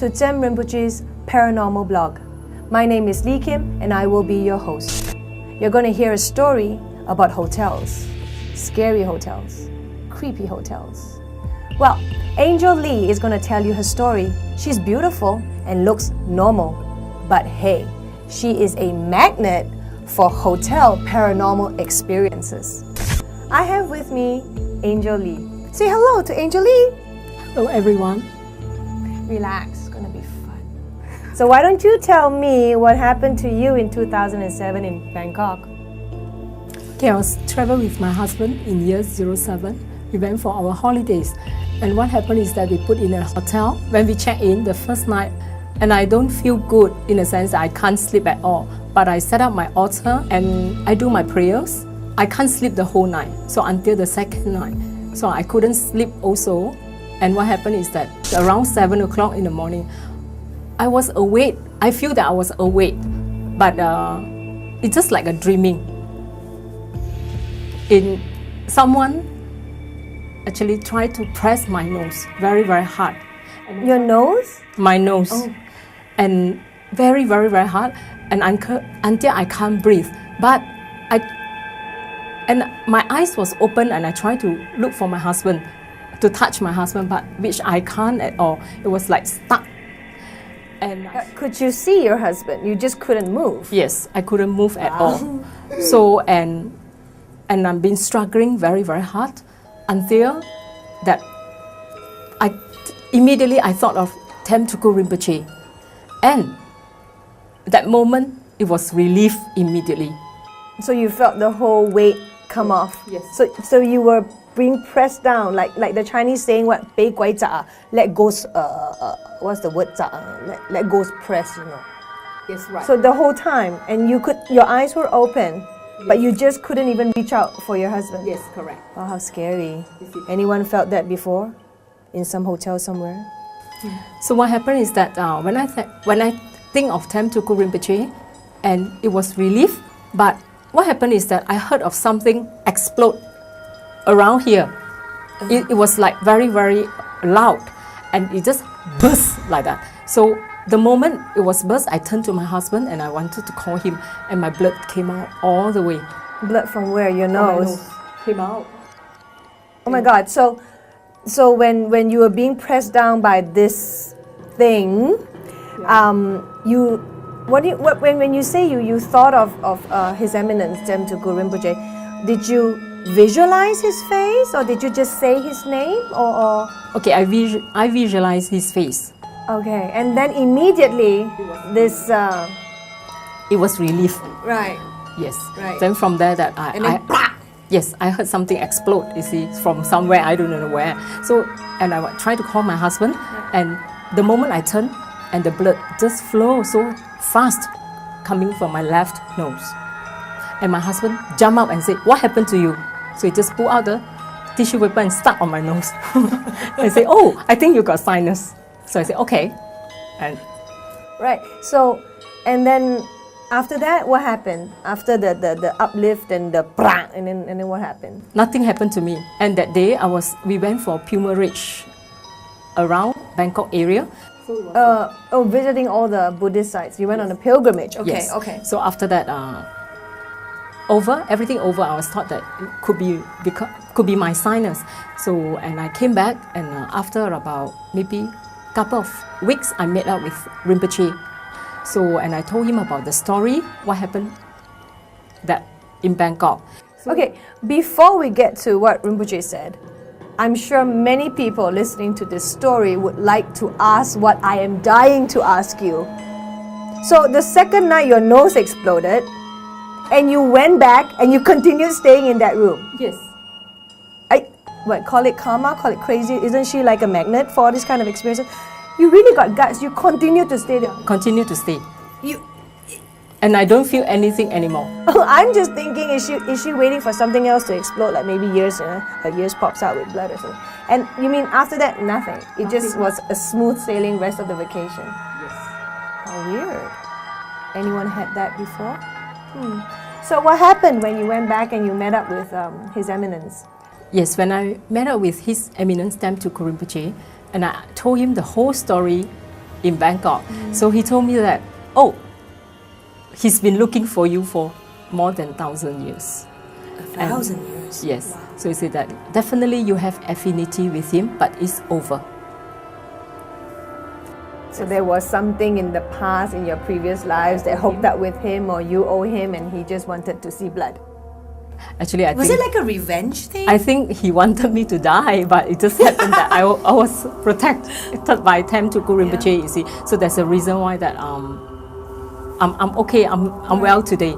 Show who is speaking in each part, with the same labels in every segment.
Speaker 1: to Tsem Rinpoche's Paranormal blog. My name is Lee Kim and I will be your host. You're going to hear a story about hotels, scary hotels, creepy hotels. Well, Angel Lee is going to tell you her story. She's beautiful and looks normal, but hey, she is a magnet for hotel paranormal experiences. I have with me Angel Lee. Say hello to Angel Lee.
Speaker 2: Hello everyone.
Speaker 1: Relax, it's gonna be fun. So why don't you tell me what happened to you in 2007 in Bangkok?
Speaker 2: Okay, I was traveling with my husband in year 07. We went for our holidays. And what happened is that we put in a hotel. When we check in the first night, and I don't feel good in the sense that I can't sleep at all. But I set up my altar and I do my prayers. I can't sleep the whole night. So until the second night. So I couldn't sleep also. And what happened is that around 7 o'clock in the morning, I was awake. I feel that I was awake, but it's just like a dreaming. Someone actually tried to press my nose very, very hard.
Speaker 1: Your nose?
Speaker 2: My nose.
Speaker 1: Oh.
Speaker 2: And very, very, very hard. And until I can't breathe. But my eyes was open and I tried to look for my husband, to touch my husband, but which I can't at all. It was like stuck. And
Speaker 1: could you see your husband? You just couldn't move?
Speaker 2: Yes, I couldn't move at all. So, and I've been struggling very, very hard until that immediately I thought of Tsem Rinpoche. And that moment, it was relief immediately.
Speaker 1: So you felt the whole weight come off?
Speaker 2: Yes.
Speaker 1: So you were being pressed down, like the Chinese saying what, 被鬼砸, let go, what's the word, let go press, you know.
Speaker 2: Yes, right.
Speaker 1: So the whole time, and your eyes were open, yes, but you just couldn't even reach out for your husband.
Speaker 2: Yes, correct.
Speaker 1: Wow, how scary. Anyone felt that before? In some hotel somewhere?
Speaker 2: So what happened is that when I think of Tsem Rinpoche, and it was relief, but what happened is that I heard of something explode around here. It was like very, very loud and it just burst like that. So the moment it was burst, I turned to my husband and I wanted to call him and my blood came out all the way.
Speaker 1: Blood from where? Your nose?
Speaker 2: Came out.
Speaker 1: Oh my God. So when you were being pressed down by this thing, yeah, when you say you thought of His Eminence Tsem Rinpoche, did you visualize his face or did you just say his name or?
Speaker 2: Okay, I visualized his face.
Speaker 1: Okay, and then immediately this
Speaker 2: it was relief.
Speaker 1: Right.
Speaker 2: Yes.
Speaker 1: Right.
Speaker 2: Then from there that
Speaker 1: Yes,
Speaker 2: I heard something explode, you see, from somewhere, I don't know where. So, and I tried to call my husband, and the moment I turned, and the blood just flowed so fast coming from my left nose. And my husband jumped up and said, "What happened to you?" So he just pulled out the tissue paper and stuck on my nose. I said, "Oh, I think you got sinus." So I said, "Okay." And
Speaker 1: right. So, and then after that, what happened? After the uplift and the and then what happened?
Speaker 2: Nothing happened to me. And that day we went for pilgrimage around Bangkok area.
Speaker 1: Visiting all the Buddhist sites. You went on a pilgrimage. Okay,
Speaker 2: yes.
Speaker 1: Okay.
Speaker 2: So after that, everything over, I was thought that it could be my sinus. So, and I came back, and after about maybe couple of weeks, I met up with Rinpoche. So, and I told him about the story, what happened that in Bangkok.
Speaker 1: Okay, before we get to what Rinpoche said, I'm sure many people listening to this story would like to ask what I am dying to ask you. So the second night your nose exploded, and you went back and you continued staying in that room.
Speaker 2: Yes.
Speaker 1: Call it karma, call it crazy. Isn't she like a magnet for this kind of experiences? You really got guts. You continue to stay there.
Speaker 2: Continue to stay. And I don't feel anything anymore.
Speaker 1: I'm just thinking, is she waiting for something else to explode? Like maybe her ears pops out with blood or something. And you mean after that, nothing? It just was a smooth sailing rest of the vacation.
Speaker 2: Yes.
Speaker 1: How weird. Anyone had that before? So what happened when you went back and you met up with His Eminence?
Speaker 2: Yes, when I met up with His Eminence Tsem Rinpoche, and I told him the whole story in Bangkok. So he told me that, oh, he's been looking for you for more than 1,000 years.
Speaker 3: 1,000 years?
Speaker 2: Yes.
Speaker 3: Wow.
Speaker 2: So he said that definitely you have affinity with him, but it's over.
Speaker 1: So there was something in the past, in your previous lives, that hooked up with him, or you owe him, and he just wanted to see blood.
Speaker 2: Actually, I
Speaker 3: Was
Speaker 2: think,
Speaker 3: it like a revenge thing?
Speaker 2: I think he wanted me to die, but it just happened that I was protected by Tsem Rinpoche, you see. So there's a reason why that I'm okay, I'm well today.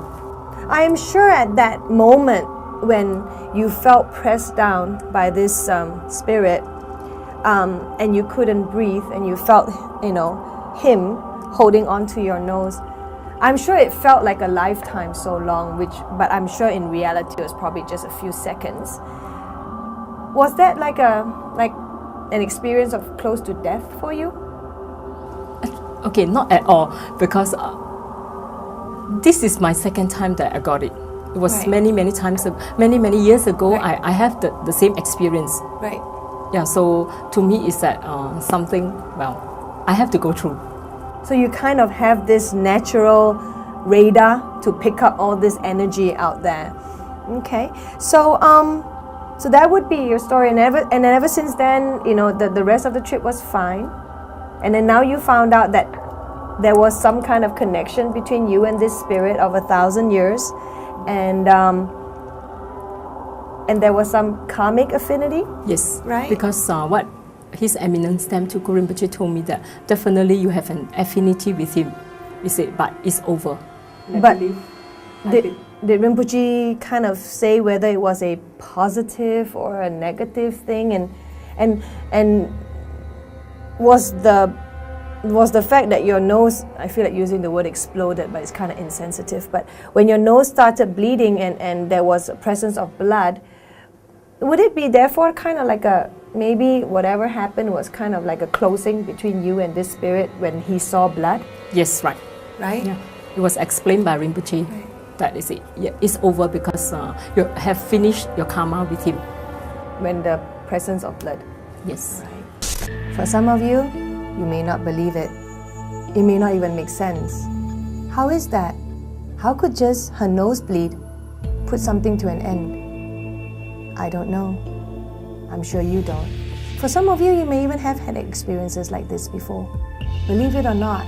Speaker 1: I am sure at that moment when you felt pressed down by this spirit, and you couldn't breathe, and you felt, him holding onto your nose, I'm sure it felt like a lifetime so long, but I'm sure in reality it was probably just a few seconds. Was that like an experience of close to death for you?
Speaker 2: Okay, not at all, because this is my second time that I got it. It was
Speaker 3: Right.
Speaker 2: many times, many years ago.
Speaker 3: Right.
Speaker 2: I have the same experience.
Speaker 3: Right.
Speaker 2: Yeah, so to me it's that something, well, I have to go through.
Speaker 1: So you kind of have this natural radar to pick up all this energy out there. Okay, so so that would be your story, and ever since then, the rest of the trip was fine, and then now you found out that there was some kind of connection between you and this spirit of 1,000 years, and there was some karmic affinity.
Speaker 2: Yes,
Speaker 3: Right.
Speaker 2: because what His Eminence Tsem Rinpoche told me that definitely you have an affinity with him. He said, but it's over.
Speaker 1: But did Rinpoche kind of say whether it was a positive or a negative thing, and was the fact that your nose, I feel like using the word exploded, but it's kind of insensitive, but when your nose started bleeding and there was a presence of blood, would it be therefore kind of like maybe whatever happened was kind of like a closing between you and this spirit when he saw blood?
Speaker 2: Yes, right.
Speaker 3: Right?
Speaker 2: Yeah, it was explained by Rinpoche that is it. Yeah, it's over because you have finished your karma with him.
Speaker 1: When the presence of blood.
Speaker 2: Yes.
Speaker 1: For some of you, you may not believe it. It may not even make sense. How is that? How could just her nosebleed put something to an end? I don't know. I'm sure you don't. For some of you, you may even have had experiences like this before. Believe it or not,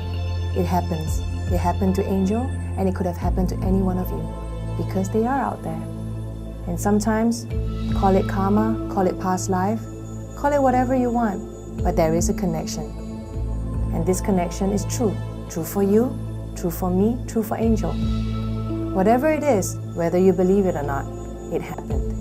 Speaker 1: it happens. It happened to Angel, and it could have happened to any one of you, because they are out there. And sometimes, call it karma, call it past life, call it whatever you want, but there is a connection. And this connection is true. True for you, true for me, true for Angel. Whatever it is, whether you believe it or not, it happened.